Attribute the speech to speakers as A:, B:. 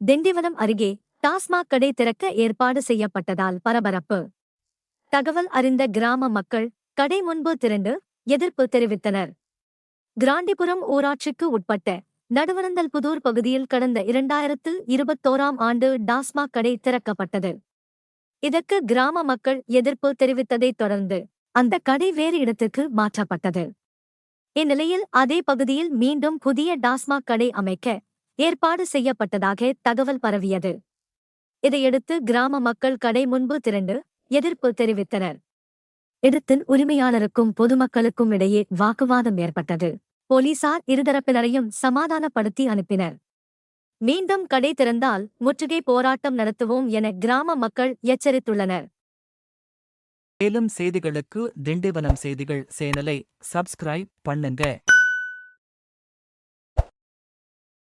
A: திண்டிவனம் அருகே டாஸ்மாக் கடை திறக்க ஏற்பாடு செய்யப்பட்டதால் பரபரப்பு. தகவல் அறிந்த கிராம மக்கள் கடை முன்பு திரண்டு எதிர்ப்பு தெரிவித்தனர். கிராண்டிபுரம் ஊராட்சிக்கு உட்பட்ட நடுவனந்தல்புதூர் பகுதியில் கடந்த 2021ஆம் ஆண்டு டாஸ்மாக் கடை திறக்கப்பட்டது. இதற்கு கிராம மக்கள் எதிர்ப்பு தெரிவித்ததைத் தொடர்ந்து அந்த கடை வேறு இடத்துக்கு மாற்றப்பட்டது. இந்நிலையில் அதே பகுதியில் மீண்டும் புதிய டாஸ்மாக் கடை அமைக்க ஏற்பாடு செய்யப்பட்டதாக தகவல் பரவியது. இதையடுத்து கிராம மக்கள் கடை முன்பு திரண்டு எதிர்ப்பு தெரிவித்தனர். இடத்தின் உரிமையாளருக்கும் பொதுமக்களுக்கும் இடையே வாக்குவாதம் ஏற்பட்டது. போலீசார் இருதரப்பினரையும் சமாதானப்படுத்தி அனுப்பினர். மீண்டும் கடை திறந்தால் முற்றுகை போராட்டம் நடத்துவோம் என கிராம மக்கள் எச்சரித்துள்ளனர்.
B: மேலும் செய்திகளுக்கு திண்டிவனம் செய்திகள் சேனலை சப்ஸ்கிரைப் பண்ணுங்க.